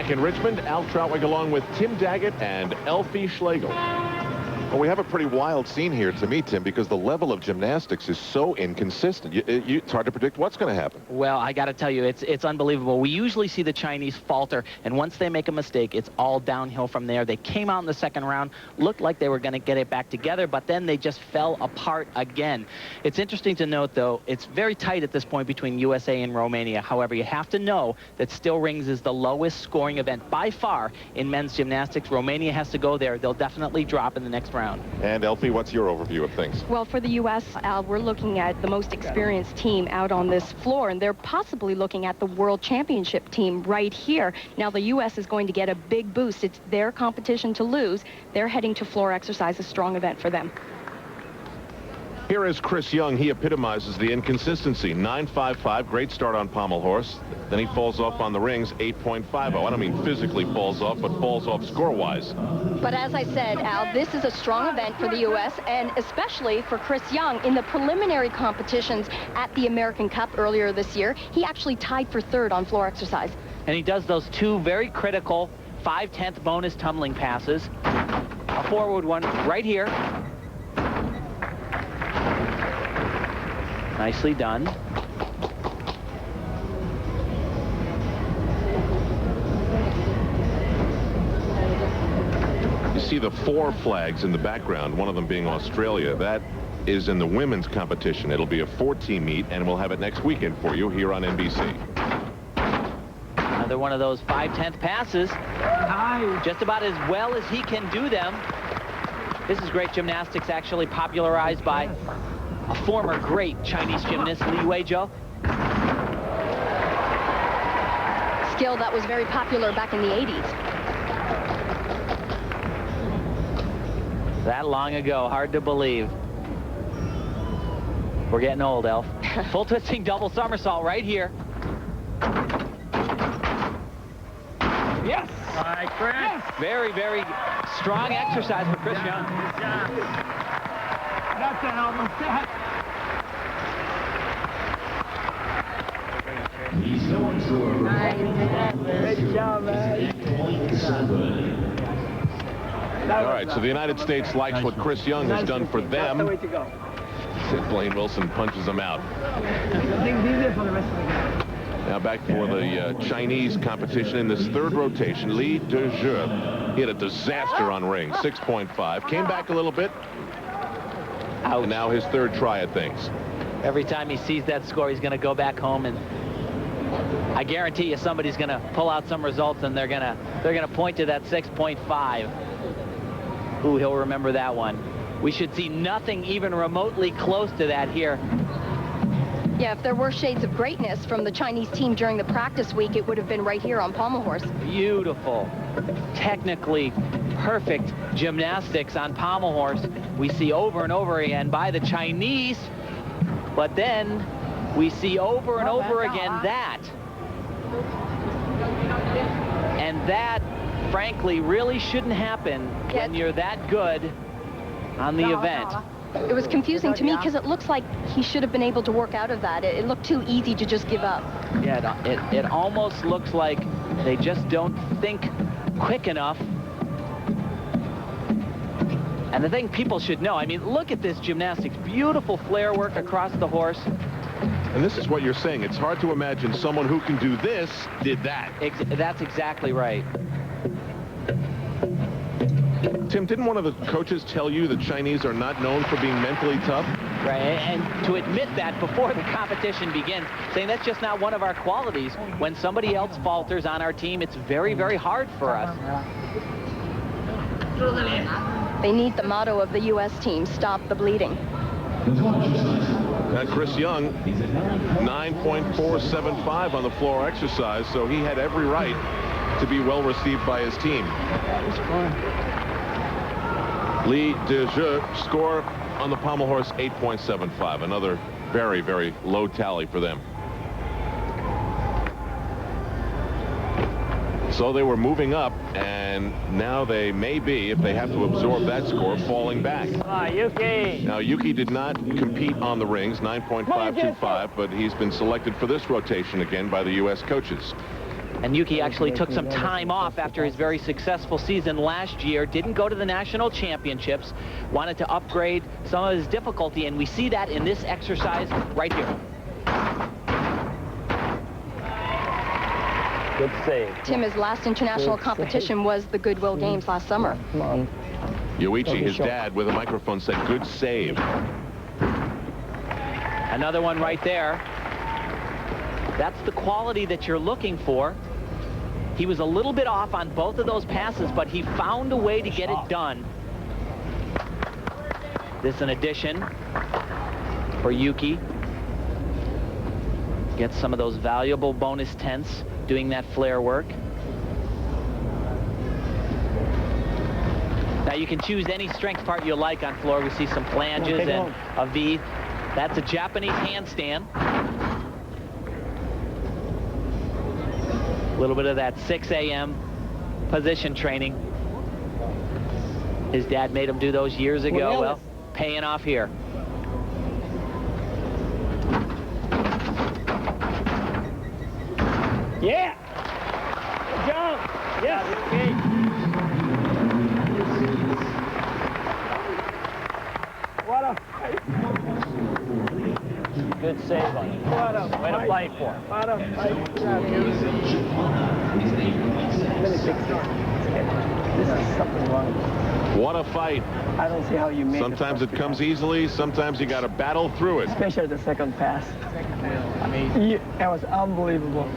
Back in Richmond, Al Trautwig along with Tim Daggett and Elfie Schlegel. Well, we have a pretty wild scene here to me, Tim, because the level of gymnastics is so inconsistent. It's hard to predict what's going to happen. Well, I got to tell you, it's unbelievable. We usually see the Chinese falter, and once they make a mistake, it's all downhill from there. They came out in the second round, looked like they were going to get it back together, but then they just fell apart again. It's interesting to note, though, it's very tight at this point between USA and Romania. However, you have to know that still rings is the lowest scoring event by far in men's gymnastics. Romania has to go there. They'll definitely drop in the next round. And Elfie, what's your overview of things? Well, for the U.S., Al, we're looking at the most experienced team out on this floor, and they're possibly looking at the World Championship team right here. Now, the U.S. is going to get a big boost. It's their competition to lose. They're heading to floor exercise, a strong event for them. Here is Chris Young. He epitomizes the inconsistency. 9.55, great start on Pommel horse. Then he falls off on the rings, 8.50. I don't mean physically falls off, but falls off score-wise. But as I said, Al, this is a strong event for the U.S. and especially for Chris Young. In the preliminary competitions at the American Cup earlier this year, he actually tied for third on floor exercise. And he does those two very critical 5/10 bonus tumbling passes. A forward one right here. Nicely done. You see the 4 flags in the background, one of them being Australia. That is in the women's competition. It'll be a 4-team meet, and we'll have it next weekend for you here on NBC. Another one of those 5/10 passes. Just about as well as he can do them. This is great gymnastics, actually popularized by a former great Chinese gymnast, Li Weizhou. Skill that was very popular back in the 80s. That long ago, hard to believe. We're getting old, Elf. Full twisting double somersault right here. Yes! All right, Chris. Yes. Very, very strong exercise for Chris Young. That's the helmet. He's going to a Good job, man. All right, so the United States likes what Chris Young has done for them. That's the way to go. Blaine Wilson punches him out. Things easier for the rest of the game. Now back for the Chinese competition in this third rotation. Dezhi, he had a disaster on ring, 6.5. Came back a little bit. Ouch. And now his third try at things. Every time he sees that score, he's going to go back home, and I guarantee you somebody's going to pull out some results, and they're going to point to that 6.5. Ooh, he'll remember that one. We should see nothing even remotely close to that here. Yeah, if there were shades of greatness from the Chinese team during the practice week, it would have been right here on Pommel horse. Beautiful, technically perfect gymnastics on Pommel horse. We see over and over again by the Chinese, but then we see over and over again that. And that, frankly, really shouldn't happen when you're that good on the event. It was confusing to me because it looks like he should have been able to work out of that. It looked too easy to just give up. Yeah, it almost looks like they just don't think quick enough. And the thing people should know, I mean, look at this gymnastics. Beautiful flare work across the horse. And this is what you're saying. It's hard to imagine someone who can do this did that. That's exactly right. Tim, didn't one of the coaches tell you the Chinese are not known for being mentally tough? Right, and to admit that before the competition begins, saying that's just not one of our qualities. When somebody else falters on our team, it's very, very hard for us. They need the motto of the U.S. team, stop the bleeding. And Chris Young, 9.475 on the floor exercise, so he had every right to be well received by his team. Li Dezhi score on the Pommel horse, 8.75. Another very, very low tally for them. So they were moving up, and now they may be, if they have to absorb that score, falling back. Yewki. Now, Yewki did not compete on the rings, 9.525, but he's been selected for this rotation again by the U.S. coaches. And Yewki actually took some time off after his very successful season last year, didn't go to the national championships, wanted to upgrade some of his difficulty, and we see that in this exercise right here. Good save. Tim, his last international competition was the Goodwill Games last summer. Come on. Yewki, his dad, with a microphone said, good save. Another one right there. That's the quality that you're looking for. He was a little bit off on both of those passes, but he found a way to get it done. This an addition for Yewki. Gets some of those valuable bonus tenths doing that flare work. Now you can choose any strength part you like on floor. We see some flanges and a V. That's a Japanese handstand. A little bit of that 6 a.m. position training. His dad made him do those years ago. Well, paying off here. Yeah! Good job! Yes! Okay. What a fight! Good save on it. What a way to fight for him. What a fight. This is something wrong. What a fight. I don't see how you made it. Sometimes it comes easily, sometimes you got to battle through it. Especially the second pass. I mean, it was unbelievable.